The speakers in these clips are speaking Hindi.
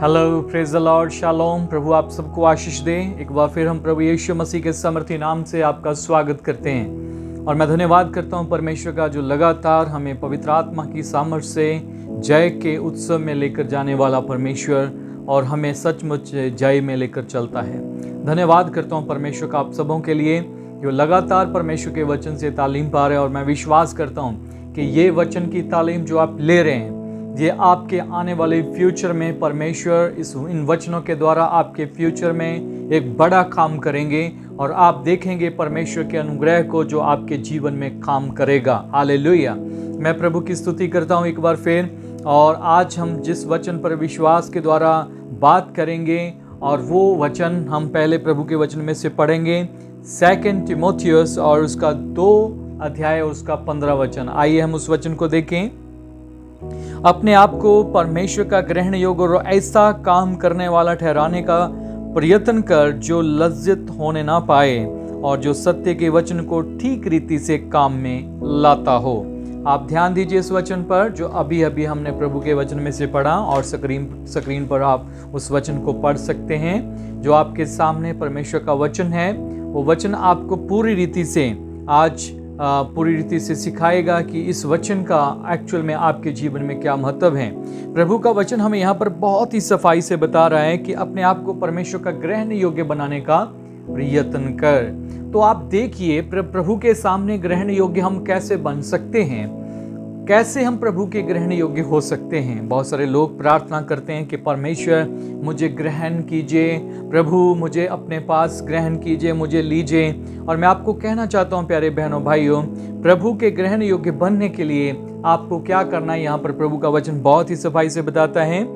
Hello, praise the Lord, shalom. प्रभु आप सबको आशीष दे। एक बार फिर हम प्रभु यीशु मसीह के सामर्थी नाम से आपका स्वागत करते हैं और मैं धन्यवाद करता हूं परमेश्वर का जो लगातार हमें पवित्र आत्मा की सामर्थ से जय के उत्सव में लेकर जाने वाला परमेश्वर और हमें सचमुच जय में लेकर चलता है। धन्यवाद करता हूं परमेश्वर का आप सबों के लिए जो लगातार परमेश्वर के वचन से तालीम पा रहे हैं और मैं विश्वास करता हूं कि ये वचन की तालीम जो आप ले रहे हैं ये आपके आने वाले फ्यूचर में परमेश्वर इन वचनों के द्वारा आपके फ्यूचर में एक बड़ा काम करेंगे और आप देखेंगे परमेश्वर के अनुग्रह को जो आपके जीवन में काम करेगा। हालेलुया। मैं प्रभु की स्तुति करता हूँ एक बार फिर। और आज हम जिस वचन पर विश्वास के द्वारा बात करेंगे और वो वचन हम पहले प्रभु के वचन में से पढ़ेंगे 2 तिमोथियुस और उसका 2 अध्याय उसका 15 वचन। आइए हम उस वचन को देखें। अपने आप को परमेश्वर का ग्रहण योग्य और ऐसा काम करने वाला ठहराने का प्रयत्न कर जो लज्जित होने ना पाए और जो सत्य के वचन को ठीक रीति से काम में लाता हो। आप ध्यान दीजिए इस वचन पर जो अभी अभी हमने प्रभु के वचन में से पढ़ा और स्क्रीन पर आप उस वचन को पढ़ सकते हैं। जो आपके सामने परमेश्वर का वचन है वो वचन आपको पूरी रीति से सिखाएगा कि इस वचन का एक्चुअल में आपके जीवन में क्या महत्व है। प्रभु का वचन हमें यहाँ पर बहुत ही सफाई से बता रहा है कि अपने आप को परमेश्वर का ग्रहण योग्य बनाने का प्रयत्न कर। तो आप देखिए प्रभु के सामने ग्रहण योग्य हम कैसे बन सकते हैं, कैसे हम प्रभु के ग्रहण योग्य हो सकते हैं। बहुत सारे लोग प्रार्थना करते हैं कि परमेश्वर मुझे ग्रहण कीजिए, प्रभु मुझे अपने पास ग्रहण कीजिए, मुझे लीजिए। और मैं आपको कहना चाहता हूं प्यारे बहनों भाइयों, प्रभु के ग्रहण योग्य बनने के लिए आपको क्या करना है। यहाँ पर प्रभु का वचन बहुत ही सफाई से बताता है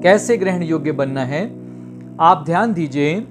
कैसे ग्रहण योग्य बनना है। आप ध्यान दीजिए,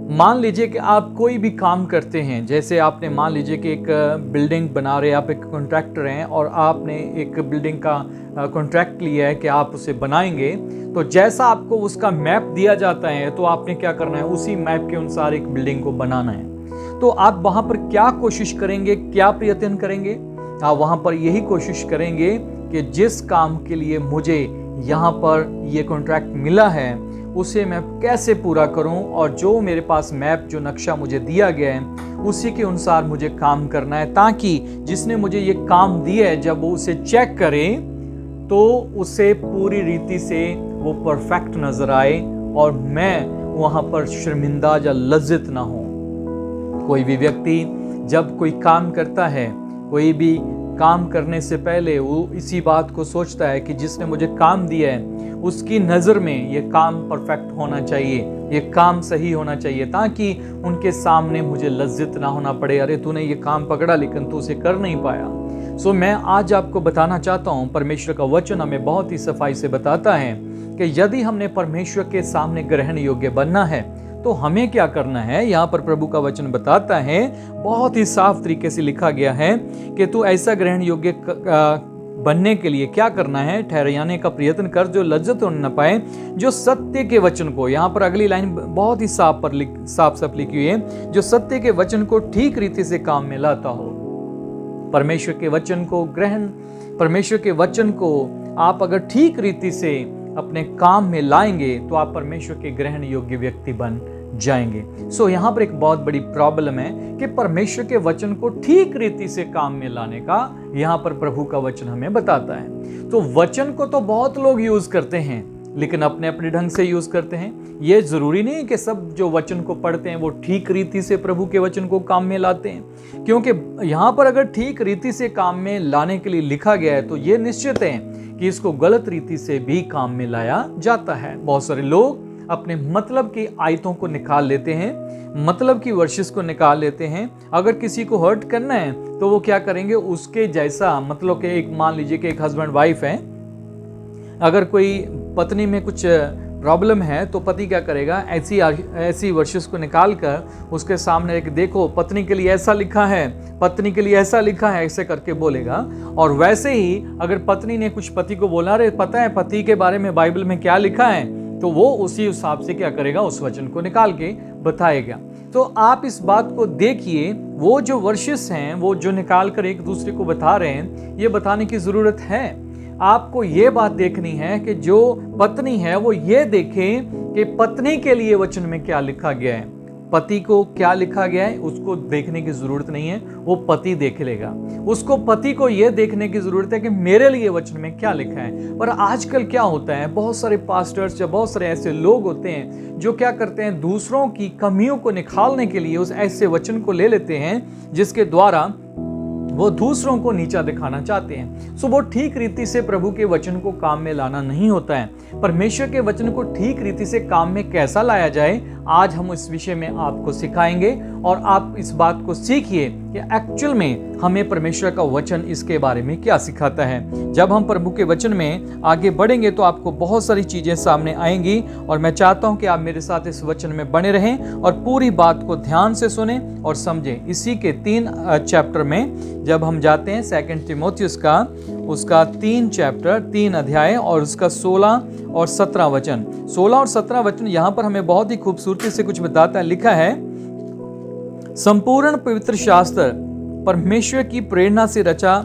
मान लीजिए कि आप कोई भी काम करते हैं, जैसे आपने मान लीजिए कि एक बिल्डिंग बना रहे, आप एक कॉन्ट्रैक्टर हैं और आपने एक बिल्डिंग का कॉन्ट्रैक्ट लिया है कि आप उसे बनाएंगे। तो जैसा आपको उसका मैप दिया जाता है तो आपने क्या करना है, उसी मैप के अनुसार एक बिल्डिंग को बनाना है। तो आप वहाँ पर क्या कोशिश करेंगे, क्या प्रयत्न करेंगे? आप वहाँ पर यही कोशिश करेंगे कि जिस काम के लिए मुझे यहाँ पर ये कॉन्ट्रैक्ट मिला है उसे मैं कैसे पूरा करूं और जो मेरे पास मैप जो नक्शा मुझे दिया गया है उसी के अनुसार मुझे काम करना है, ताकि जिसने मुझे ये काम दिया है जब वो उसे चेक करे तो उसे पूरी रीति से वो परफेक्ट नजर आए और मैं वहां पर शर्मिंदा या लज्जित ना हो। कोई भी व्यक्ति जब कोई काम करता है, कोई भी काम करने से पहले वो इसी बात को सोचता है कि जिसने मुझे काम दिया है उसकी नज़र में ये काम परफेक्ट होना चाहिए, ये काम सही होना चाहिए, ताकि उनके सामने मुझे लज्जित ना होना पड़े, अरे तूने ये काम पकड़ा लेकिन तू उसे कर नहीं पाया। सो मैं आज आपको बताना चाहता हूँ, परमेश्वर का वचन हमें बहुत ही सफाई से बताता है कि यदि हमने परमेश्वर के सामने ग्रहण योग्य बनना है तो हमें क्या करना है। यहाँ पर प्रभु का वचन बताता है, बहुत ही साफ तरीके से लिखा गया है कि तू ऐसा ग्रहण योग्य बनने के लिए क्या करना है, ठहराने का प्रयत्न कर जो लज्जत होने न पाए, जो सत्य के वचन को, यहाँ पर अगली लाइन बहुत ही साफ लिखी हुई है, जो सत्य के वचन को ठीक रीति से काम में लाता हो। परमेश्वर के वचन को आप अगर ठीक रीति से अपने काम में लाएंगे तो आप परमेश्वर के ग्रहण योग्य व्यक्ति बन जाएंगे। सो यहाँ पर एक बहुत बड़ी प्रॉब्लम है कि परमेश्वर के वचन को ठीक रीति से काम में लाने का यहाँ पर प्रभु का वचन हमें बताता है। तो वचन को तो बहुत लोग यूज करते हैं लेकिन अपने अपने ढंग से यूज करते हैं। ये जरूरी नहीं कि सब जो वचन को पढ़ते हैं वो ठीक रीति से प्रभु के वचन को काम में लाते हैं, क्योंकि यहाँ पर अगर ठीक रीति से काम में लाने के लिए लिखा गया है तो ये निश्चित है कि इसको गलत रीति से भी काम में लाया जाता है। बहुत सारे लोग अपने मतलब की आयतों को निकाल लेते हैं, मतलब की वर्सेस को निकाल लेते हैं। अगर किसी को हर्ट करना है तो वो क्या करेंगे, उसके जैसा, मतलब कि एक मान लीजिए कि एक हस्बैंड वाइफ है, अगर कोई पत्नी में कुछ प्रॉब्लम है तो पति क्या करेगा, ऐसी वर्सेस को निकाल कर उसके सामने एक, देखो पत्नी के लिए ऐसा लिखा है, पत्नी के लिए ऐसा लिखा है, ऐसे करके बोलेगा। और वैसे ही अगर पत्नी ने कुछ पति को बोला, अरे पता है पति के बारे में बाइबल में क्या लिखा है, तो वो उसी हिसाब से क्या करेगा, उस वचन को निकाल के बताएगा। तो आप इस बात को देखिए, वो जो वर्सेस हैं वो जो निकाल कर एक दूसरे को बता रहे हैं, ये बताने की जरूरत है। आपको ये बात देखनी है कि जो पत्नी है वो ये देखे कि पत्नी के लिए वचन में क्या लिखा गया है। पति को क्या लिखा गया है उसको देखने की जरूरत नहीं है, वो पति देख लेगा। उसको पति को यह देखने की जरूरत है कि मेरे लिए वचन में क्या लिखा है। पर आजकल क्या होता है, बहुत सारे पास्टर्स या बहुत सारे ऐसे लोग होते हैं जो क्या करते हैं, दूसरों की कमियों को निकालने के लिए उस ऐसे वचन को ले लेते हैं जिसके द्वारा वो दूसरों को नीचा दिखाना चाहते हैं। सो वो ठीक रीति से प्रभु के वचन को काम में लाना नहीं होता है। परमेश्वर के वचन को ठीक रीति से काम में कैसा लाया जाए, आज हम इस विषय में आपको सिखाएंगे और आप इस बात को सीखिए कि एक्चुअल में हमें परमेश्वर का वचन इसके बारे में क्या सिखाता है। जब हम प्रभु के वचन में आगे बढ़ेंगे तो आपको बहुत सारी चीजें सामने आएंगी और मैं चाहता हूं कि आप मेरे साथ इस वचन में बने रहें और पूरी बात को ध्यान से सुने और समझें। इसी के 3 चैप्टर में जब हम जाते हैं 2 तीमुथियुस का, उसका 3 चैप्टर 3 अध्याय और उसका 16 और 17 वचन। 16 और 17 वचन यहाँ पर हमें बहुत ही खूबसूरती से कुछ बताता है। लिखा है, संपूर्ण पवित्र शास्त्र परमेश्वर की प्रेरणा से रचा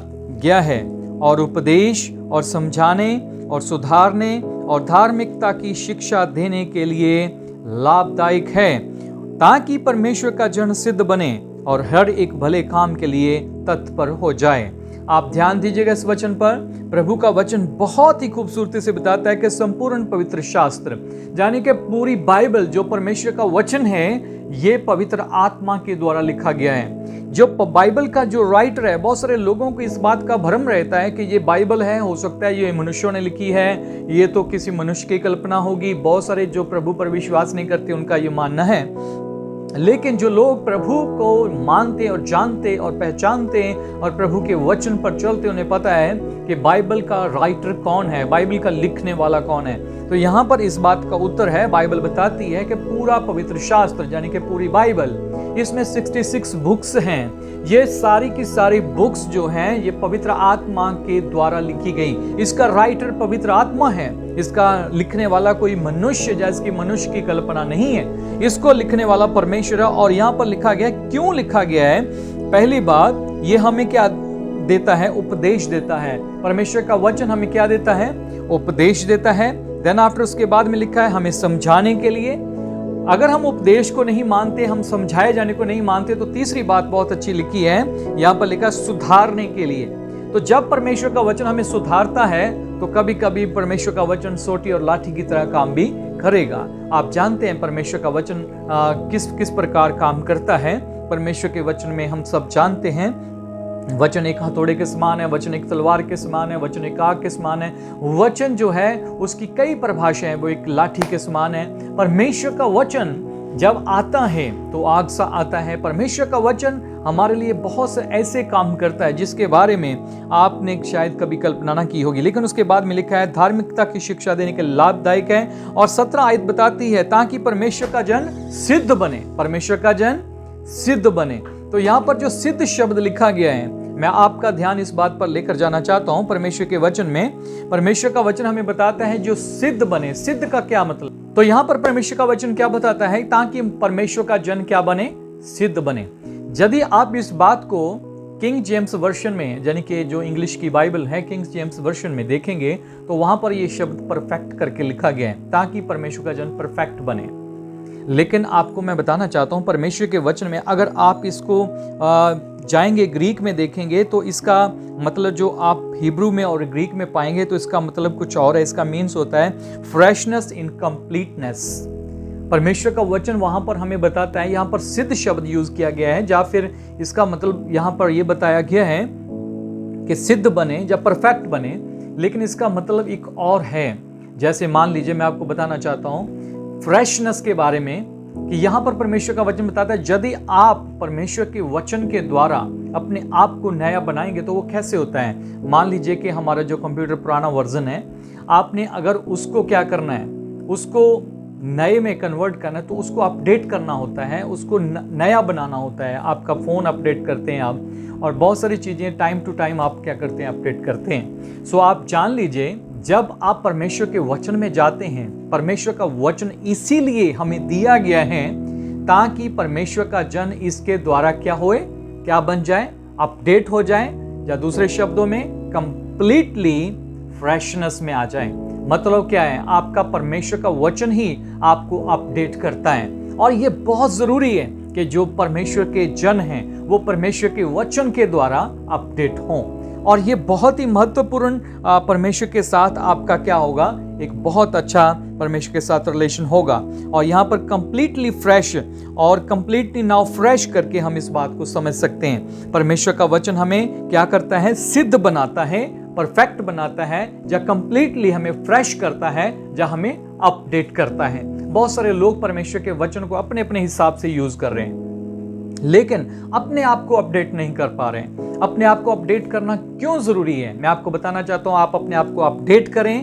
गया है और उपदेश और समझाने और सुधारने और धार्मिकता की शिक्षा देने के लिए लाभदायक है, ताकि परमेश्वर का जन सिद्ध बने और हर एक भले काम के लिए तत्पर हो जाए। आप ध्यान दीजिएगा इस वचन पर। प्रभु का वचन बहुत ही खूबसूरती से बताता है कि संपूर्ण पवित्र शास्त्र यानी कि पूरी बाइबल जो परमेश्वर का वचन है, ये पवित्र आत्मा के द्वारा लिखा गया है। जो बाइबल का जो राइटर है, बहुत सारे लोगों को इस बात का भ्रम रहता है कि ये बाइबल है, हो सकता है ये मनुष्यों ने लिखी है, ये तो किसी मनुष्य की कल्पना होगी। बहुत सारे जो प्रभु पर विश्वास नहीं करते उनका ये मानना है। लेकिन जो लोग प्रभु को मानते और जानते और पहचानते और प्रभु के वचन पर चलते, उन्हें पता है कि बाइबल का राइटर कौन है, बाइबल का लिखने वाला कौन है। तो यहाँ पर इस बात का उत्तर है, बाइबल बताती है कि पूरा पवित्र शास्त्र यानी कि पूरी बाइबल, इसमें 66 बुक्स हैं। ये सारी की सारी बुक्स जो हैं ये पवित्र आत्मा के द्वारा लिखी गई। इसका राइटर पवित्र आत्मा है, इसका लिखने वाला कोई मनुष्य जैसे मनुष्य की कल्पना नहीं है। इसको लिखने वाला परमेश्वर है। और यहाँ पर लिखा गया, क्यों लिखा गया है? पहली बात, ये हमें क्या देता है? उपदेश देता है। परमेश्वर का वचन हमें क्या देता है? उपदेश देता है। देन आफ्टर उसके बाद में लिखा है हमें समझाने के लिए। अगर हम उपदेश को नहीं मानते, हम समझाए जाने को नहीं मानते, तो तीसरी बात बहुत अच्छी लिखी है, यहाँ पर लिखा सुधारने के लिए। तो जब परमेश्वर का वचन हमें सुधारता है तो कभी कभी परमेश्वर का वचन सोटी और लाठी की तरह काम भी करेगा। आप जानते हैं परमेश्वर का वचन किस किस प्रकार काम करता है। परमेश्वर के वचन में हम सब जानते हैं, वचन एक हथौड़े के समान है, वचन एक तलवार के समान है, वचन एक आग के समान है। वचन जो है उसकी कई परिभाषाएं, वो एक लाठी के समान है। परमेश्वर का वचन जब आता है तो आग सा आता है। परमेश्वर का वचन हमारे लिए बहुत से ऐसे काम करता है जिसके बारे में आपने शायद कभी कल्पना ना की होगी। लेकिन उसके बाद में लिखा है धार्मिकता की शिक्षा देने के लाभदायक है। और 17 आयत बताती है ताकि परमेश्वर का जन सिद्ध बने। परमेश्वर का जन सिद्ध बने। तो यहाँ पर जो सिद्ध शब्द लिखा गया है, मैं आपका ध्यान इस बात पर लेकर जाना चाहता हूं। परमेश्वर के वचन में, परमेश्वर का वचन हमें बताता है जो सिद्ध बने। सिद्ध का क्या मतलब? तो यहां पर परमेश्वर का वचन क्या बताता है? ताकि परमेश्वर का जन क्या बने? सिद्ध बने। यदि आप इस बात को किंग जेम्स वर्शन में, यानी कि जो इंग्लिश की बाइबल है, किंग जेम्स वर्शन में देखेंगे तो वहां पर यह शब्द परफेक्ट करके लिखा गया है, ताकि परमेश्वर का जन परफेक्ट बने। लेकिन आपको मैं बताना चाहता हूं परमेश्वर के वचन में अगर आप इसको जाएंगे ग्रीक में देखेंगे तो इसका मतलब जो आप हिब्रू में और ग्रीक में पाएंगे तो इसका मतलब कुछ और है। इसका मीन्स होता है फ्रेशनेस इन कंप्लीटनेस। परमेश्वर का वचन वहां पर हमें बताता है, यहाँ पर सिद्ध शब्द यूज किया गया है, या फिर इसका मतलब यहाँ पर यह बताया गया है कि सिद्ध बने या परफेक्ट बने। लेकिन इसका मतलब एक और है। जैसे मान लीजिए मैं आपको बताना चाहता हूँ फ्रेशनेस के बारे में कि यहाँ पर परमेश्वर का वचन बताता है यदि आप परमेश्वर के वचन के द्वारा अपने आप को नया बनाएंगे तो वो कैसे होता है। मान लीजिए कि हमारा जो कंप्यूटर पुराना वर्जन है, आपने अगर उसको क्या करना है, उसको नए में कन्वर्ट करना है तो उसको अपडेट करना होता है, उसको नया बनाना होता है। आपका फ़ोन अपडेट करते हैं आप, और बहुत सारी चीज़ें टाइम टू टाइम आप क्या करते हैं, अपडेट करते हैं। सो आप जान लीजिए जब आप परमेश्वर के वचन में जाते हैं, परमेश्वर का वचन इसीलिए हमें दिया गया है ताकि परमेश्वर का जन इसके द्वारा क्या होए, क्या बन जाए, अपडेट हो जाए, या दूसरे शब्दों में कंप्लीटली फ्रेशनेस में आ जाएं। मतलब क्या है? आपका परमेश्वर का वचन ही आपको अपडेट करता है, और ये बहुत जरूरी है कि जो परमेश्वर के जन हैं वो परमेश्वर के वचन के द्वारा अपडेट हों। और ये बहुत ही महत्वपूर्ण परमेश्वर के साथ आपका क्या होगा? एक बहुत अच्छा परमेश्वर के साथ रिलेशन होगा। और यहाँ पर कंप्लीटली फ्रेश और कंप्लीटली नाउ फ्रेश करके हम इस बात को समझ सकते हैं। परमेश्वर का वचन हमें क्या करता है? सिद्ध बनाता है, परफेक्ट बनाता है, या कंप्लीटली हमें फ्रेश करता है, या हमें अपडेट करता है। बहुत सारे लोग परमेश्वर के वचन को अपने अपने हिसाब से यूज कर रहे हैं, लेकिन अपने आप को अपडेट नहीं कर पा रहे हैं। अपने आप को अपडेट करना क्यों जरूरी है? मैं आपको बताना चाहता हूं, आप अपने आप को अपडेट करें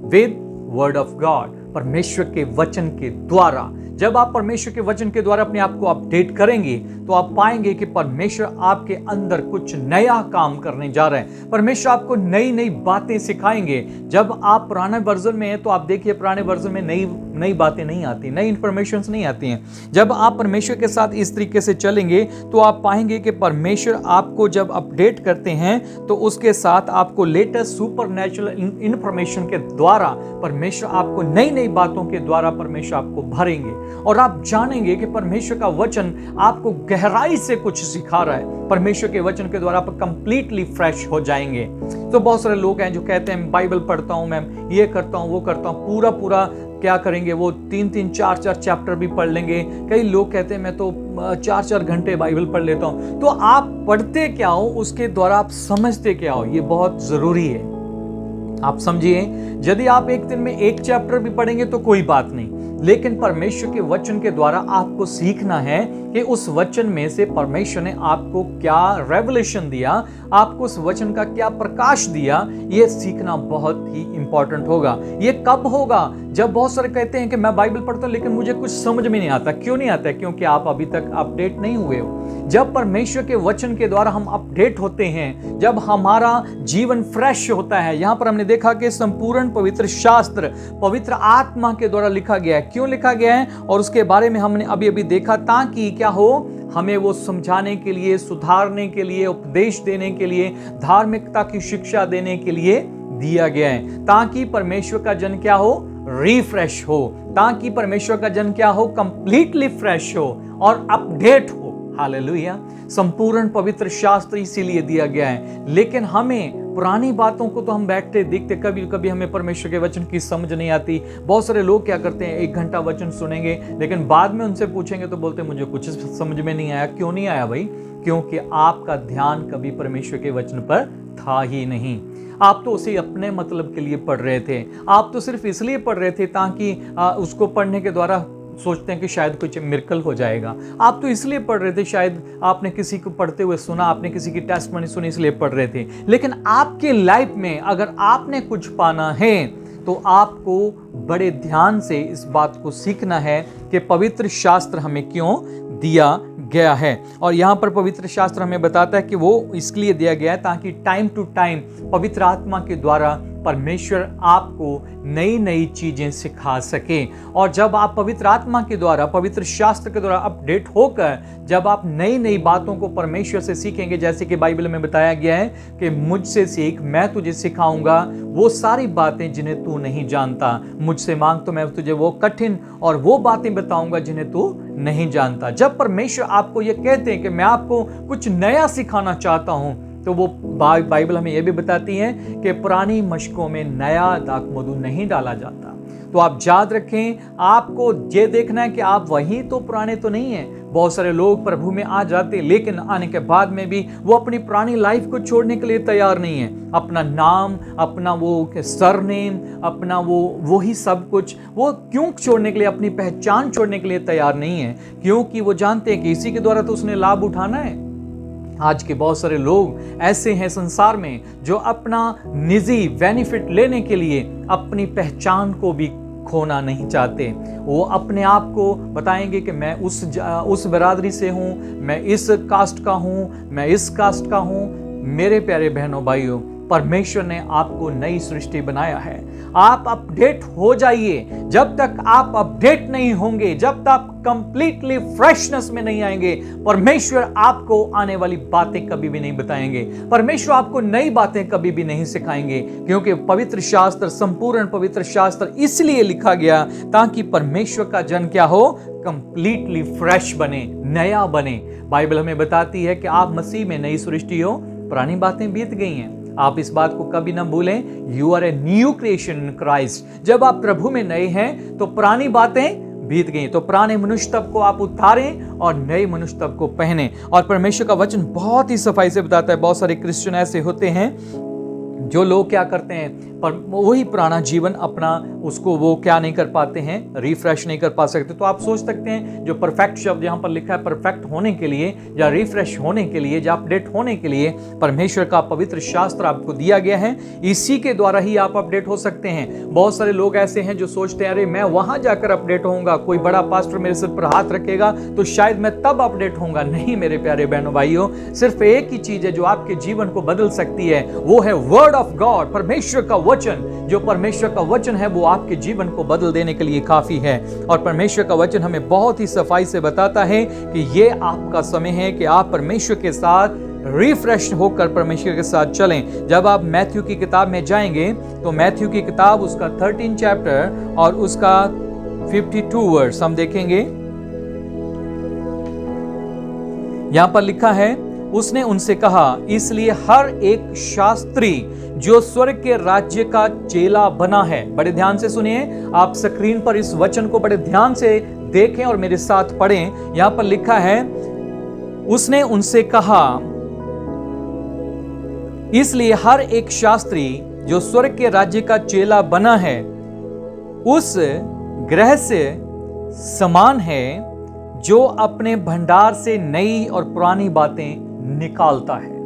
विद वर्ड ऑफ गॉड, परमेश्वर के वचन के द्वारा। जब आप परमेश्वर के वचन के द्वारा अपने आप को अपडेट करेंगे तो आप पाएंगे कि परमेश्वर आपके अंदर कुछ नया काम करने जा रहे हैं। परमेश्वर आपको नई नई बातें सिखाएंगे। जब आप पुराने वर्जन में हैं तो आप देखिए पुराने वर्जन में नई बातें नहीं आती, नई इंफॉर्मेशन नहीं आती हैं। जब आप परमेश्वर के साथ इस तरीके से चलेंगे तो आप पाएंगे कि परमेश्वर आपको जब अपडेट करते हैं तो उसके साथ आपको लेटेस्ट सुपरनैचुरल इंफॉर्मेशन के द्वारा परमेश्वर आपको नई नई बातों के द्वारा परमेश्वर आपको भरेंगे, और आप जानेंगे कि परमेश्वर का वचन आपको गहराई से कुछ सिखा रहा है। परमेश्वर के वचन के द्वारा आप कंप्लीटली फ्रेश हो जाएंगे। तो बहुत सारे लोग हैं जो कहते हैं बाइबल पढ़ता हूं, मैं ये करता हूं, वो करता हूं, पूरा क्या करेंगे? वो 3-3, 4-4 चैप्टर भी पढ़ लेंगे। कई लोग कहते हैं मैं तो 4-4 घंटे बाइबल पढ़ लेता हूं। तो आप पढ़ते क्या हो, उसके द्वारा आप समझते क्या हो, ये बहुत जरूरी है। आप समझिए, यदि आप एक दिन में 1 चैप्टर भी पढ़ेंगे तो कोई बात नहीं, लेकिन परमेश्वर के वचन के द्वारा आपको सीखना है कि उस वचन में से परमेश्वर ने आपको क्या रेवलेशन दिया, आपको उस वचन का क्या प्रकाश दिया। यह सीखना बहुत ही इंपॉर्टेंट होगा। ये कब होगा? जब बहुत सारे कहते हैं कि मैं बाइबल पढ़ता हूं लेकिन मुझे कुछ समझ में नहीं आता। क्यों नहीं आता? क्योंकि आप अभी तक अपडेट नहीं हुए हो। जब परमेश्वर के वचन के द्वारा हम अपडेट होते हैं, जब हमारा जीवन फ्रेश होता है। यहां पर हमने देखा कि संपूर्ण पवित्र शास्त्र पवित्र आत्मा के द्वारा लिखा गया है। क्यों लिखा गया है? और उसके बारे में हमने अभी अभी देखा, ताकि क्या हो? हमें वो समझाने के लिए, सुधारने के लिए, उपदेश देने के लिए, धार्मिकता की शिक्षा देने के लिए दिया गया है, ताकि परमेश्वर का जन क्या हो? रिफ्रेश हो, ताकि परमेश्वर का जन क्या हो? कंप्लीटली फ्रेश हो और अपडेट हो। हालेलुया। संपूर्ण पवित्र शास्त्र इसीलिए दिया गया है। लेकिन हमें पुरानी बातों को तो हम बैठते देखते, कभी कभी हमें परमेश्वर के वचन की समझ नहीं आती। बहुत सारे लोग क्या करते हैं, 1 घंटा वचन सुनेंगे, लेकिन बाद में उनसे पूछेंगे तो बोलते मुझे कुछ समझ में नहीं आया। क्यों नहीं आया भाई? क्योंकि आपका ध्यान कभी परमेश्वर के वचन पर था ही नहीं। आप तो उसे अपने मतलब के लिए पढ़ रहे थे। आप तो सिर्फ इसलिए पढ़ रहे थे ताकि उसको पढ़ने के द्वारा सोचते हैं कि शायद कुछ मिरेकल हो जाएगा। आप तो इसलिए पढ़ रहे थे, शायद आपने किसी को पढ़ते हुए सुना, आपने किसी की टेस्टमनी सुनी इसलिए पढ़ रहे थे। लेकिन आपके लाइफ में अगर आपने कुछ पाना है तो आपको बड़े ध्यान से इस बात को सीखना है कि पवित्र शास्त्र हमें क्यों दिया गया है। और यहाँ पर पवित्र शास्त्र हमें बताता है कि वो इसलिए दिया गया है ताकि टाइम टू टाइम पवित्र आत्मा के द्वारा परमेश्वर आपको नई नई चीजें सिखा सके। और जब आप पवित्र आत्मा के द्वारा, पवित्र शास्त्र के द्वारा अपडेट होकर जब आप नई नई बातों को परमेश्वर से सीखेंगे, जैसे कि बाइबल में बताया गया है कि मुझसे सीख, मैं तुझे सिखाऊंगा वो सारी बातें जिन्हें तू नहीं जानता। मुझसे मांग तो मैं तुझे वो कठिन और वो बातें बताऊंगा जिन्हें तू नहीं जानता। जब परमेश्वर आपको ये कहते हैं कि मैं आपको कुछ नया सिखाना चाहता हूं, तो वो बाइबल हमें यह भी बताती है कि पुरानी मशकों में नया दाखमधु नहीं डाला जाता। तो आप याद रखें, आपको ये देखना है कि आप वही तो पुराने तो नहीं हैं। बहुत सारे लोग प्रभु में आ जाते, लेकिन आने के बाद में भी वो अपनी पुरानी लाइफ को छोड़ने के लिए तैयार नहीं है। अपना नाम, अपना वो सरनेम, अपना वो ही सब कुछ वो क्यों छोड़ने के लिए, अपनी पहचान छोड़ने के लिए तैयार नहीं है, क्योंकि वो जानते हैं कि इसी के द्वारा तो उसने लाभ उठाना है। आज के बहुत सारे लोग ऐसे हैं संसार में जो अपना निजी बेनिफिट लेने के लिए अपनी पहचान को भी खोना नहीं चाहते। वो अपने आप को बताएंगे कि मैं उस बरादरी से हूँ, मैं इस कास्ट का हूँ, मैं इस कास्ट का हूँ। मेरे प्यारे बहनों भाइयों, परमेश्वर ने आपको नई सृष्टि बनाया है। आप अपडेट हो जाइए। जब तक आप अपडेट नहीं होंगे, जब तक आप कंप्लीटली फ्रेशनेस में नहीं आएंगे, परमेश्वर आपको आने वाली बातें कभी भी नहीं बताएंगे। परमेश्वर आपको नई बातें कभी भी नहीं सिखाएंगे, क्योंकि पवित्र शास्त्र, संपूर्ण पवित्र शास्त्र इसलिए लिखा गया ताकि परमेश्वर का जन क्या हो, कंप्लीटली फ्रेश बने, नया बने। बाइबल हमें बताती है कि आप मसीह में नई सृष्टि हो, पुरानी बातें बीत गई हैं। आप इस बात को कभी ना भूलें, you are a new creation in Christ. जब आप प्रभु में नए हैं तो पुरानी बातें बीत गई। तो पुराने मनुष्य तब को आप उतारें और नए मनुष्य तब को पहने। और परमेश्वर का वचन बहुत ही सफाई से बताता है। बहुत सारे क्रिश्चियन ऐसे होते हैं जो लोग क्या करते हैं, पर वही पुराना जीवन अपना उसको वो क्या नहीं कर पाते हैं, रिफ्रेश नहीं कर पा सकते। तो आप सोच सकते हैं जो परफेक्ट शब्द यहाँ पर लिखा है, परफेक्ट होने के लिए या रिफ्रेश होने के लिए या अपडेट होने के लिए परमेश्वर का पवित्र शास्त्र आपको दिया गया है। इसी के द्वारा ही आप अपडेट हो सकते हैं। बहुत सारे लोग ऐसे हैं जो सोचते हैं, अरे मैं वहां जाकर अपडेट होऊंगा, कोई बड़ा पास्टर मेरे सिर पर हाथ रखेगा तो शायद मैं तब अपडेट होऊंगा। नहीं मेरे प्यारे बहनों भाइयों, सिर्फ एक ही चीज है जो आपके जीवन को बदल सकती है, वो है वर्ड ऑफ गॉड, परमेश्वर का वचन। जो परमेश्वर का वचन है वो आपके जीवन को बदल देने के लिए काफी है। और परमेश्वर का वचन हमें बहुत ही सफाई से बताता है कि ये आपका समय है कि आप परमेश्वर के साथ रिफ्रेश होकर परमेश्वर के साथ चलें। जब आप मैथ्यू की किताब में जाएंगे तो मैथ्यू की किताब उसका 13 चैप्टर और उसका 52 वर्स हम देखेंगे। यहां पर लिखा है, उसने उनसे कहा, इसलिए हर एक शास्त्री जो स्वर्ग के राज्य का चेला बना है। बड़े ध्यान से सुनिए, आप स्क्रीन पर इस वचन को बड़े ध्यान से देखें और मेरे साथ पढ़ें। यहां पर लिखा है, उसने उनसे कहा, इसलिए हर एक शास्त्री जो स्वर्ग के राज्य का चेला बना है उस ग्रह से समान है जो अपने भंडार से नई और पुरानी बातें निकालता है।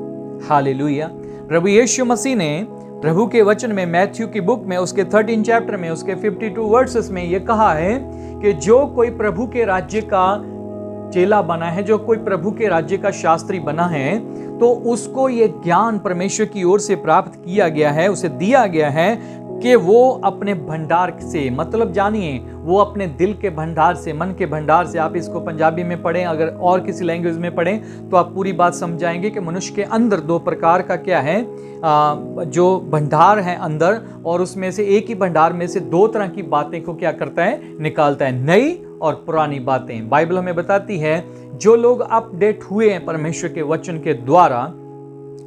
हालेलुया। प्रभु यीशु मसीह ने प्रभु के वचन में मैथ्यू की बुक में उसके 13 चैप्टर में उसके 52 वर्सेस में यह कहा है कि जो कोई प्रभु के राज्य का चेला बना है, जो कोई प्रभु के राज्य का शास्त्री बना है, तो उसको यह ज्ञान परमेश्वर की ओर से प्राप्त किया गया है, उसे दिया गया है कि वो अपने भंडार से, मतलब जानिए वो अपने दिल के भंडार से, मन के भंडार से, आप इसको पंजाबी में पढ़ें, अगर और किसी लैंग्वेज में पढ़ें तो आप पूरी बात समझाएंगे कि मनुष्य के अंदर दो प्रकार का क्या है, जो भंडार है अंदर, और उसमें से एक ही भंडार में से दो तरह की बातें को क्या करता है, निकालता है, नई और पुरानी बातें। बाइबल हमें बताती है जो लोग अपडेट हुए हैं परमेश्वर के वचन के द्वारा,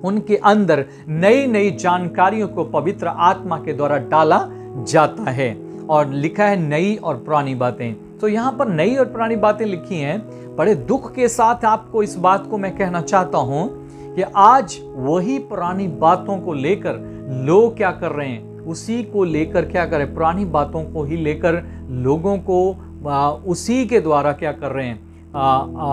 उनके अंदर नई नई जानकारियों को पवित्र आत्मा के द्वारा डाला जाता है। और लिखा है नई और पुरानी बातें। तो यहाँ पर नई और पुरानी बातें लिखी हैं। बड़े दुख के साथ आपको इस बात को मैं कहना चाहता हूँ कि आज वही पुरानी बातों को लेकर लोग क्या कर रहे हैं, उसी को लेकर क्या कर रहे हैं, पुरानी बातों को ही लेकर लोगों को उसी के द्वारा क्या कर रहे हैं,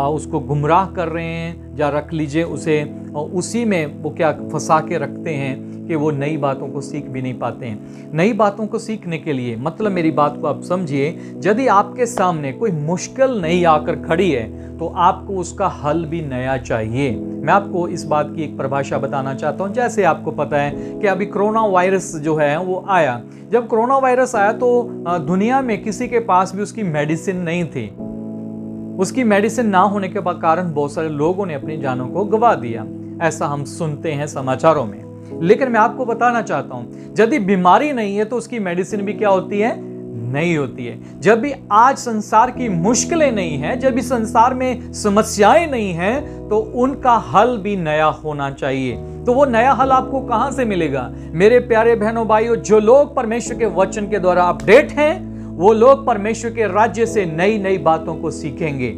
उसको गुमराह कर रहे हैं, या रख लीजिए उसे उसी में वो क्या फंसा के रखते हैं कि वो नई बातों को सीख भी नहीं पाते हैं। नई बातों को सीखने के लिए, मतलब मेरी बात को आप समझिए, यदि आपके सामने कोई मुश्किल नहीं आकर खड़ी है तो आपको उसका हल भी नया चाहिए। मैं आपको इस बात की एक परिभाषा बताना चाहता हूँ। जैसे आपको पता है कि अभी कोरोना वायरस जो है वो आया। जब कोरोना वायरस आया तो दुनिया में किसी के पास भी उसकी मेडिसिन नहीं थी। उसकी मेडिसिन ना होने के कारण बहुत सारे लोगों ने अपनी जानों को गंवा दिया, ऐसा हम सुनते हैं समाचारों में। लेकिन मैं आपको बताना चाहता हूं, यदि बीमारी नहीं है तो उसकी मेडिसिन भी क्या होती है, नहीं होती है। जब भी आज संसार की मुश्किलें नहीं है, जब भी संसार में समस्याएं नहीं हैं, तो उनका हल भी नया होना चाहिए। तो वो नया हल आपको कहां से मिलेगा मेरे प्यारे बहनों भाइयों? जो लोग परमेश्वर के वचन के द्वारा अपडेट हैं, वो लोग परमेश्वर के राज्य से नई नई बातों को सीखेंगे।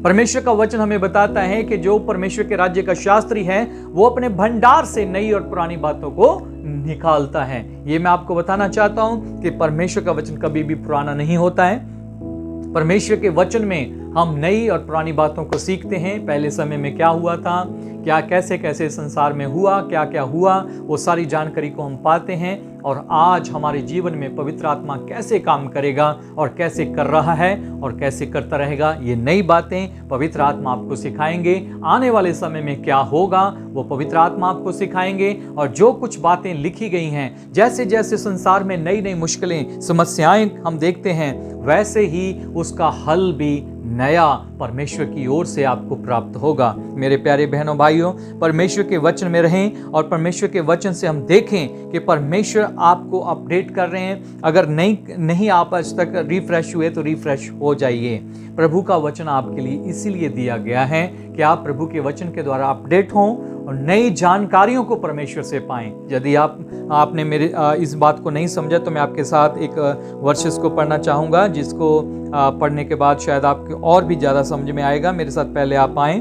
परमेश्वर का वचन हमें बताता है कि जो परमेश्वर के राज्य का शास्त्री है वो अपने भंडार से नई और पुरानी बातों को निकालता है। ये मैं आपको बताना चाहता हूं कि परमेश्वर का वचन कभी भी पुराना नहीं होता है। परमेश्वर के वचन में हम नई और पुरानी बातों को सीखते हैं। पहले समय में क्या हुआ था, क्या कैसे कैसे संसार में हुआ, क्या क्या हुआ, वो सारी जानकारी को हम पाते हैं और आज हमारे जीवन में पवित्र आत्मा कैसे काम करेगा और कैसे कर रहा है और कैसे करता रहेगा, ये नई बातें पवित्र आत्मा आपको सिखाएंगे। आने वाले समय में क्या होगा वो पवित्र आत्मा आपको सिखाएंगे। और जो कुछ बातें लिखी गई हैं, जैसे जैसे संसार में नई नई मुश्किलें समस्याएं हम देखते हैं, वैसे ही उसका हल भी नया परमेश्वर की ओर से आपको प्राप्त होगा। मेरे प्यारे बहनों भाइयों, परमेश्वर के वचन में रहें और परमेश्वर के वचन से हम देखें कि परमेश्वर आपको अपडेट कर रहे हैं। अगर नहीं आप आज तक रिफ्रेश हुए तो रिफ्रेश हो जाइए। प्रभु का वचन आपके लिए इसीलिए दिया गया है कि आप प्रभु के वचन के द्वारा अपडेट हों और नई जानकारियों को परमेश्वर से पाएं। यदि आपने मेरे इस बात को नहीं समझा तो मैं आपके साथ एक वर्सेस को पढ़ना चाहूँगा, जिसको पढ़ने के बाद शायद आपको और भी ज़्यादा समझ में आएगा। मेरे साथ पहले आप आएँ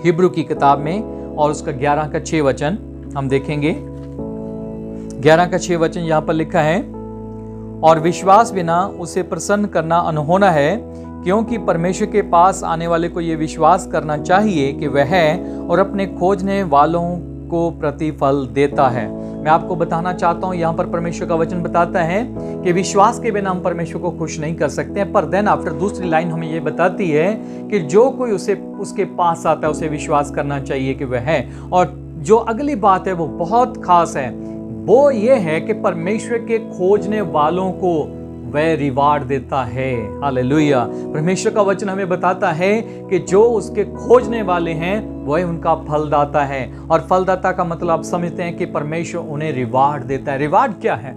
हिब्रू की किताब में और उसका 11 का 6 वचन हम देखेंगे। 11 का 6 वचन यहाँ पर लिखा है, और विश्वास बिना उसे प्रसन्न करना अनहोना है, क्योंकि परमेश्वर के पास आने वाले को यह विश्वास करना चाहिए कि वह है और अपने खोजने वालों को प्रतिफल देता है। मैं आपको बताना चाहता हूँ, यहाँ पर परमेश्वर का वचन बताता है कि विश्वास के बिना हम परमेश्वर को खुश नहीं कर सकते हैं। पर देन आफ्टर दूसरी लाइन हमें ये बताती है कि जो कोई उसके पास आता है उसे विश्वास करना चाहिए कि वह है। और जो अगली बात है वो बहुत खास है, वो ये है कि परमेश्वर के खोजने वालों को वह रिवार्ड देता है। हालेलुया। परमेश्वर का वचन हमें बताता है कि जो उसके खोजने वाले हैं वह उनका फलदाता है। और फलदाता का मतलब आप समझते हैं कि परमेश्वर उन्हें रिवार्ड देता है। रिवार्ड क्या है?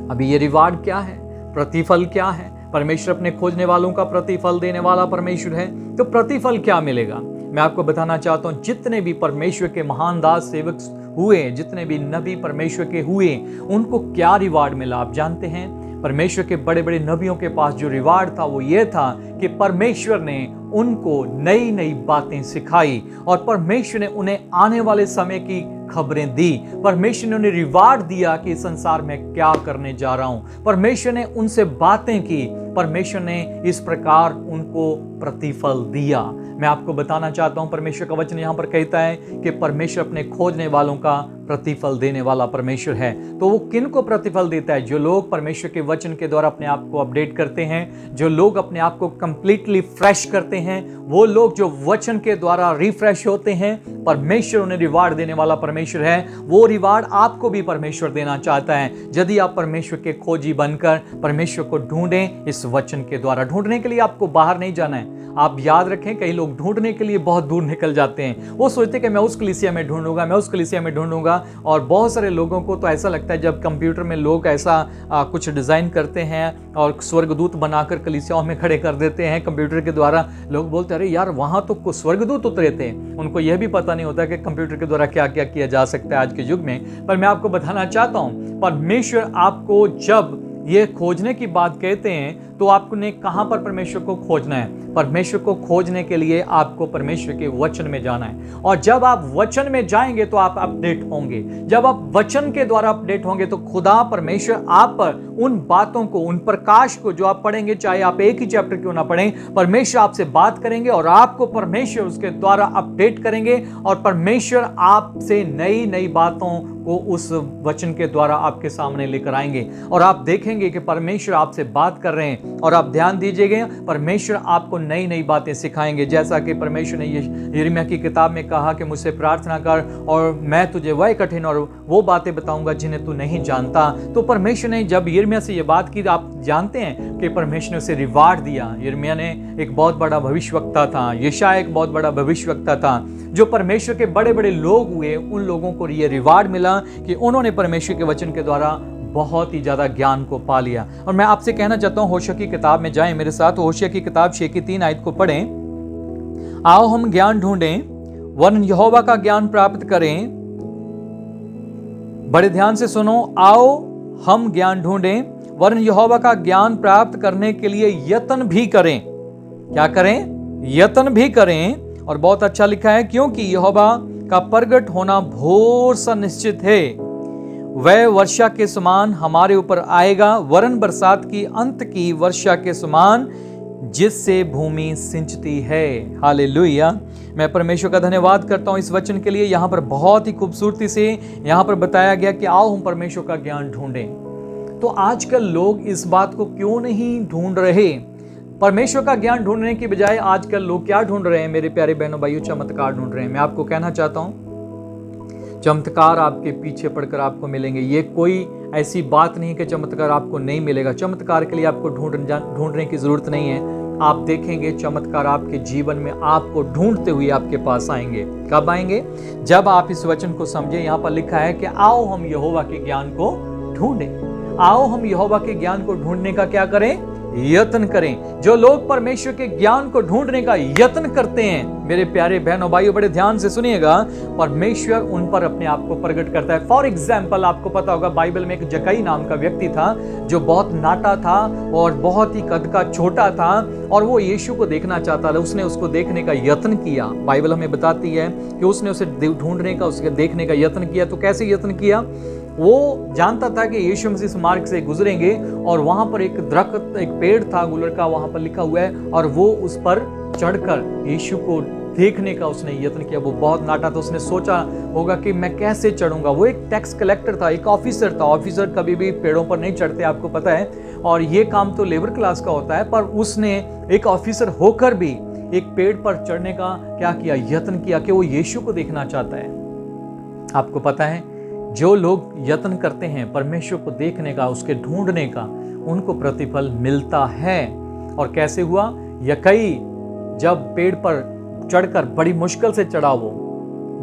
अभी ये रिवार्ड क्या है? प्रतिफल क्या है? परमेश्वर अपने खोजने वालों का प्रतिफल देने वाला परमेश्वर है। तो प्रतिफल क्या मिलेगा? मैं आपको बताना चाहता हूं, जितने भी परमेश्वर के महान दास सेवक हुए, जितने भी नबी परमेश्वर के हुए, उनको क्या रिवार्ड मिला आप जानते हैं? परमेश्वर के बड़े बड़े नबियों के पास जो रिवार्ड था वो ये था कि परमेश्वर ने उनको नई नई बातें सिखाई और परमेश्वर ने उन्हें आने वाले समय की खबरें दी। परमेश्वर ने उन्हें रिवार्ड दिया कि संसार में क्या करने जा रहा हूं। परमेश्वर ने उनसे बातें की, परमेश्वर ने इस प्रकार उनको प्रतिफल दिया। मैं आपको बताना चाहता हूं, परमेश्वर का वचन यहां पर कहता है कि परमेश्वर अपने खोजने वालों का प्रतिफल देने वाला परमेश्वर है। तो वो किन को प्रतिफल देता है? जो लोग परमेश्वर के वचन के द्वारा अपने आप को अपडेट करते हैं, जो लोग अपने आप को कंप्लीटली फ्रेश करते हैं, वो लोग जो वचन के द्वारा रिफ्रेश होते हैं, परमेश्वर उन्हें रिवार्ड देने वाला परमेश्वर है। वो रिवार्ड आपको भी परमेश्वर देना चाहता है यदि आप परमेश्वर के खोजी बनकर परमेश्वर को ढूंढें इस वचन के द्वारा। ढूंढने के लिए आपको बाहर नहीं जाना है। आप याद रखें, कई लोग ढूंढने के लिए बहुत दूर निकल जाते हैं। वो सोचते कि मैं उस कलीसिया में ढूंढूंगा, मैं उस कलीसिया में ढूंढूंगा। और बहुत सारे लोगों को तो ऐसा लगता है जब कंप्यूटर में लोग ऐसा कुछ डिजाइन करते हैं और स्वर्गदूत बनाकर कलीसियाओं में खड़े कर देते हैं कंप्यूटर के द्वारा, लोग बोलते हैं अरे यार वहां तो स्वर्गदूत उतरे थे। उनको यह भी पता नहीं होता कि कंप्यूटर के द्वारा क्या क्या किया जा सकता है आज के युग में। पर मैं आपको बताना चाहता हूं, परमेश्वर आपको जब ये खोजने की बात कहते हैं तो आपने कहां पर परमेश्वर को खोजना है? परमेश्वर को खोजने के लिए आपको परमेश्वर के वचन में जाना है। और जब आप वचन में जाएंगे तो आप अपडेट होंगे। जब आप वचन के द्वारा अपडेट होंगे तो खुदा परमेश्वर आप पर उन बातों को, उन प्रकाश को जो आप पढ़ेंगे, चाहे आप एक ही चैप्टर क्यों ना पढ़ें, परमेश्वर आपसे बात करेंगे और आपको परमेश्वर उसके द्वारा अपडेट करेंगे। और परमेश्वर आपसे नई नई बातों को उस वचन के द्वारा आपके सामने लेकर आएंगे और आप देखेंगे कि परमेश्वर आपसे बात कर रहे हैं। और आप ध्यान दीजिएगा, परमेश्वर आपको नई नई बातें सिखाएंगे। जैसा कि परमेश्वर ने यिर्मयाह की किताब में कहा कि मुझसे प्रार्थना कर और मैं तुझे वह कठिन और वो बातें बताऊंगा जिन्हें तू नहीं जानता। तो परमेश्वर ने जब यिर्मयाह से ये बात की, आप जानते हैं कि परमेश्वर ने उसे रिवार्ड दिया। यिर्मयाह ने एक बहुत बड़ा भविष्यवक्ता था, यशायाह एक बहुत बड़ा भविष्यवक्ता था। जो परमेश्वर के बड़े बड़े लोग हुए, उन लोगों को ये रिवार्ड मिला कि उन्होंने परमेश्वर के वचन के द्वारा बहुत ही ज्यादा ज्ञान को पा लिया। और मैं आपसे कहना चाहता हूं, होशिया की किताब में जाएं मेरे साथ। होशिया की किताब 6 की 3 आयत को पढ़ें। आओ हम ज्ञान ढूंढें वरन यहोवा का ज्ञान प्राप्त करें। बड़े ध्यान से सुनो, आओ हम ज्ञान ढूंढें वरन यहोवा का ज्ञान प्राप्त करने के लिए यत्न भी करें। क्या करें? यत्न भी करें। और बहुत अच्छा लिखा है, क्योंकि यहोवा का प्रगट होना भोर सा निश्चित है। वह वर्षा के समान हमारे ऊपर आएगा, वरन बरसात की अंत की वर्षा के समान जिससे भूमि सिंचती है। हालेलुया। मैं परमेश्वर का धन्यवाद करता हूँ इस वचन के लिए। यहाँ पर बहुत ही खूबसूरती से यहाँ पर बताया गया कि आओ हम परमेश्वर का ज्ञान ढूंढें। तो आजकल लोग इस बात को क्यों नहीं ढूंढ रहे? परमेश्वर का ज्ञान ढूंढने की बजाय आजकल लोग क्या ढूंढ रहे हैं मेरे प्यारे बहनों भाइयों? चमत्कार ढूंढ रहे हैं। मैं आपको कहना चाहता हूँ, चमत्कार आपके पीछे पड़कर आपको मिलेंगे। ये कोई ऐसी बात नहीं कि चमत्कार आपको नहीं मिलेगा। चमत्कार के लिए आपको ढूंढने की जरूरत नहीं है। आप देखेंगे चमत्कार आपके जीवन में आपको ढूंढते हुए आपके पास आएंगे। कब आएंगे? जब आप इस वचन को समझे। यहाँ पर लिखा है कि आओ हम यहोवा के ज्ञान को ढूंढें। आओ हम यहोवा के ज्ञान को ढूंढने का क्या करें? यत्न करें। जो लोग परमेश्वर के ज्ञान को ढूंढने का यत्न करते हैं, मेरे प्यारे बहनों भाइयों बड़े ध्यान से सुनिएगा, परमेश्वर उन पर अपने आप को प्रकट करता है। फॉर एग्जाम्पल, आपको पता होगा बाइबल में एक जक्कई नाम का व्यक्ति था जो बहुत नाटा था और बहुत ही कद का छोटा था और वो यीशु को देखना चाहता था। उसने उसको देखने का यत्न किया। बाइबल हमें बताती है कि उसने उसे ढूंढने का, उसके देखने का यत्न किया। तो कैसे यत्न किया? वो जानता था कि यीशु मसीह इस मार्ग से गुजरेंगे और वहां पर एक दरख्त, एक पेड़ था गुलर का, वहां पर लिखा हुआ है, और वो उस पर चढ़कर यीशु को देखने का उसने यत्न किया। वो बहुत नाटा था। उसने सोचा होगा कि मैं कैसे चढ़ूंगा। वो एक टैक्स कलेक्टर था, एक ऑफिसर था। ऑफिसर कभी भी पेड़ों पर नहीं चढ़ते, आपको पता है, और ये काम तो लेबर क्लास का होता है। पर उसने एक ऑफिसर होकर भी एक पेड़ पर चढ़ने का क्या किया? यत्न किया कि वो यीशु को देखना चाहता है। आपको पता है, जो लोग यत्न करते हैं परमेश्वर को देखने का, उसके ढूंढने का, उनको प्रतिफल मिलता है। और कैसे हुआ? यक्कई जब पेड़ पर चढ़कर बड़ी मुश्किल से चढ़ा, वो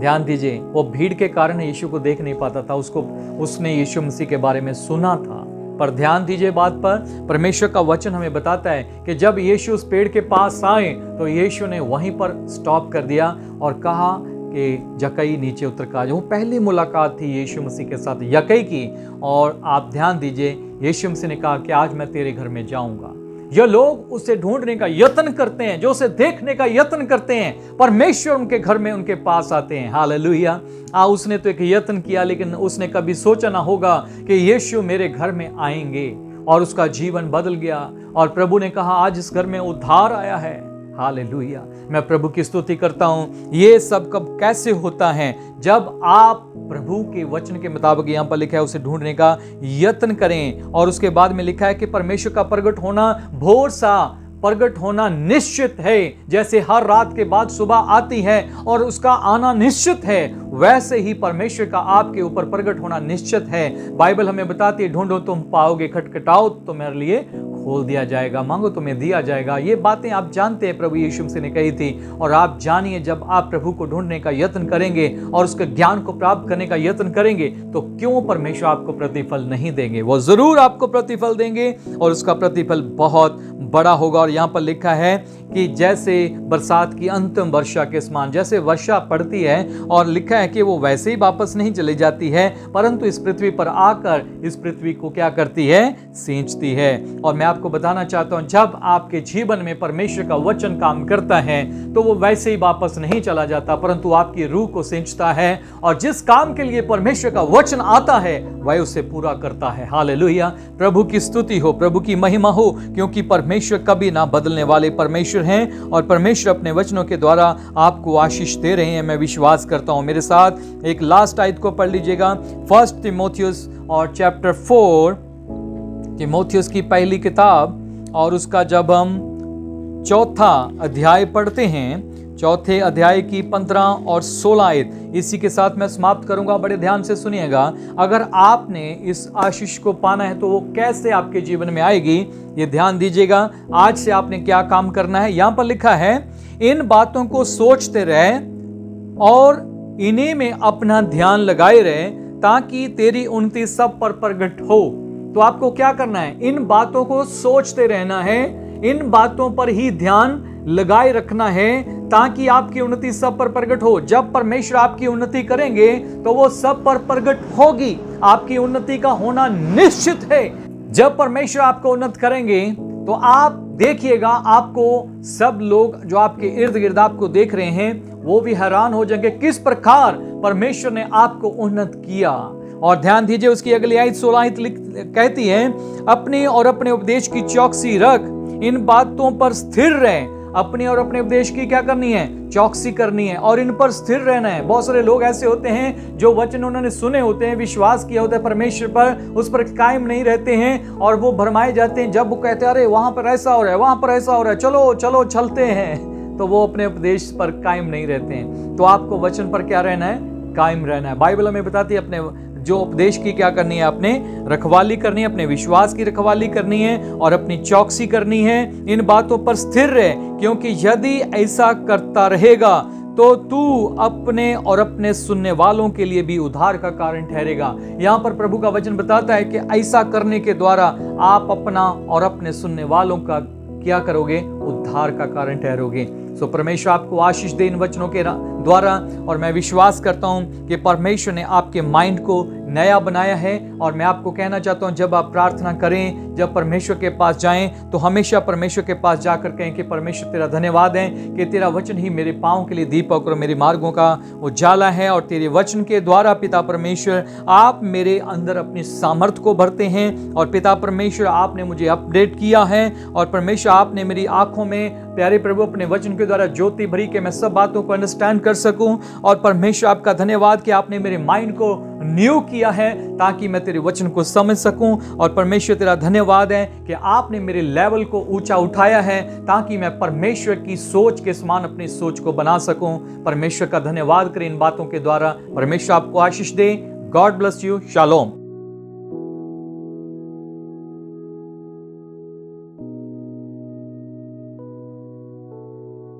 ध्यान दीजिए, वो भीड़ के कारण यीशु को देख नहीं पाता था। उसने यीशु मसीह के बारे में सुना था। पर ध्यान दीजिए बात पर, परमेश्वर का वचन हमें बताता है कि जब यीशु उस पेड़ के पास आए तो यीशु ने वहीं पर स्टॉप कर दिया और कहा कि जक्कई नीचे उतर कर आ जाओ। पहली मुलाकात थी यीशु मसीह के साथ यक्कई की। और आप ध्यान दीजिए, यीशु मसीह ने कहा कि आज मैं तेरे घर में जाऊंगा। ये लोग उसे ढूंढने का यत्न करते हैं, जो उसे देखने का यत्न करते हैं, परमेश्वर उनके घर में उनके पास आते हैं। हालेलुया। उसने तो एक यत्न किया, लेकिन उसने कभी सोचा ना होगा कि यीशु मेरे घर में आएंगे, और उसका जीवन बदल गया। और प्रभु ने कहा आज इस घर में उद्धार आया है। हालेलुया। मैं प्रभु की स्तुति करता हूं। ये सब कब कैसे होता है? जब आप प्रभु के वचन के मुताबिक, यहां पर लिखा है, उसे ढूंढने का यत्न करें। और उसके बाद में लिखा है कि परमेश्वर का प्रगट होना भोर सा प्रगट होना निश्चित है। जैसे हर रात के बाद सुबह आती है और उसका आना निश्चित है, वैसे ही परमेश्वर का आपके ऊपर प्रगट होना निश्चित है। बाइबल हमें बताती है, ढूंढो तुम पाओगे, खटखटाओ तो मेरे लिए खोल दिया जाएगा, मांगो तुम्हें दिया जाएगा। ये बातें आप जानते हैं, प्रभु यीशु मसीह ने कही थी। और आप जानिए, जब आप प्रभु को ढूंढने का यत्न करेंगे और उसके ज्ञान को प्राप्त करने का यत्न करेंगे, तो क्यों परमेश्वर आपको प्रतिफल नहीं देंगे? वो जरूर आपको प्रतिफल देंगे और उसका प्रतिफल बहुत बड़ा होगा। और यहाँ पर लिखा है कि जैसे बरसात की अंतिम वर्षा के समान, जैसे वर्षा पड़ती है और लिखा है कि वो वैसे ही वापस नहीं चली जाती है, परंतु इस पृथ्वी पर आकर इस पृथ्वी को क्या करती है? सींचती है। और मैं आपको बताना चाहता हूं, जब आपके जीवन में परमेश्वर का वचन काम करता है तो वो वैसे ही वापस नहीं चला जाता, परंतु आपकी रूह को सींचता है। और जिस काम के लिए परमेश्वर का वचन आता है वह उसे पूरा करता है। हालेलुया। प्रभु की स्तुति हो, प्रभु की महिमा हो, क्योंकि परमेश्वर कभी ना बदलने वाले परमेश्वर हैं और परमेश्वर अपने वचनों के द्वारा आपको आशीष दे रहे हैं। मैं विश्वास करता हूं। मेरे साथ एक लास्ट आयत को पढ़ लीजिएगा, 1 तीमुथियुस और चैप्टर 4, तीमुथियुस की पहली किताब, और उसका जब हम चौथा अध्याय पढ़ते हैं, चौथे अध्याय की 15 और 16 आयत, इसी के साथ मैं समाप्त करूंगा। बड़े ध्यान से सुनिएगा। अगर आपने इस आशीष को पाना है तो वो कैसे आपके जीवन में आएगी, ये ध्यान दीजिएगा। आज से आपने क्या काम करना है? यहां पर लिखा है, इन बातों को सोचते रहे और इन्हीं में अपना ध्यान लगाए रहे, ताकि तेरी उन्नति सब पर प्रगट हो। तो आपको क्या करना है? इन बातों को सोचते रहना है, इन बातों पर ही ध्यान लगाए रखना है, ताकि आपकी उन्नति सब पर प्रगट हो। जब परमेश्वर आपकी उन्नति करेंगे तो वो सब पर प्रगट होगी। आपकी उन्नति का होना निश्चित है। जब परमेश्वर आपको उन्नत करेंगे तो आप देखिएगा, आपको सब लोग जो आपके इर्द गिर्द आपको देख रहे हैं वो भी हैरान हो जाएंगे किस प्रकार परमेश्वर ने आपको उन्नत किया। और ध्यान दीजिए, उसकी अगली आयत 16 कहती है, अपने और अपने उपदेश की चौकसी रख, इन बातों पर स्थिर रहें। अपने और अपने उपदेश की क्या करनी है? चौकसी करनी है और इन पर स्थिर रहना है। बहुत सारे लोग ऐसे होते हैं जो वचन उन्होंने सुने होते हैं, विश्वास किया होता है परमेश्वर पर, उस पर कायम नहीं रहते हैं और वो भरमाए जाते हैं। जब वो कहते हैं अरे वहां पर ऐसा हो रहा है, वहां पर ऐसा हो रहा है, चलो चलो चलते हैं, तो वो अपने उपदेश पर कायम नहीं रहते हैं। तो आपको वचन पर क्या रहना है? कायम रहना है। बाइबल हमें बताती है अपने जो उपदेश की क्या करनी है? अपने रखवाली करनी है, अपने विश्वास की रखवाली करनी है और अपनी चौकसी करनी है। इन बातों पर स्थिर रहे, क्योंकि यदि ऐसा करता रहेगा तो तू अपने और अपने सुनने वालों के लिए भी उद्धार का कारण ठहरेगा। यहां पर प्रभु का वचन बताता है कि ऐसा करने के द्वारा आप अपना और अपने सुनने वालों का क्या करोगे? उद्धार का कारण ठहरोगे। सो परमेश्वर आपको आशीष दे इन वचनों के द्वारा। और मैं विश्वास करता हूं कि परमेश्वर ने आपके माइंड को नया बनाया है। और मैं आपको कहना चाहता हूं, जब आप प्रार्थना करें, जब परमेश्वर के पास जाएं, तो हमेशा परमेश्वर के पास जाकर कहें कि परमेश्वर तेरा धन्यवाद है कि तेरा वचन ही मेरे पांव के लिए दीपक और मेरे मार्गों का उजाला है। और तेरे वचन के द्वारा पिता परमेश्वर आप मेरे अंदर अपनी सामर्थ्य को भरते हैं। और पिता परमेश्वर आपने मुझे अपडेट किया है। और परमेश्वर आपने मेरी आंखों में प्यारे प्रभु अपने वचन के द्वारा ज्योति भरी के मैं सब बातों को अंडरस्टैंड कर सकूं। और परमेश्वर आपका धन्यवाद कि आपने मेरे माइंड को न्यू किया है ताकि मैं तेरे वचन को समझ सकूं। और परमेश्वर तेरा धन्यवाद है कि आपने मेरे लेवल को ऊंचा उठाया है ताकि मैं परमेश्वर की सोच के समान अपनी सोच को बना सकूं। परमेश्वर का धन्यवाद करें इन बातों के द्वारा। परमेश्वर आपको आशीष दे। God bless you. शालोम।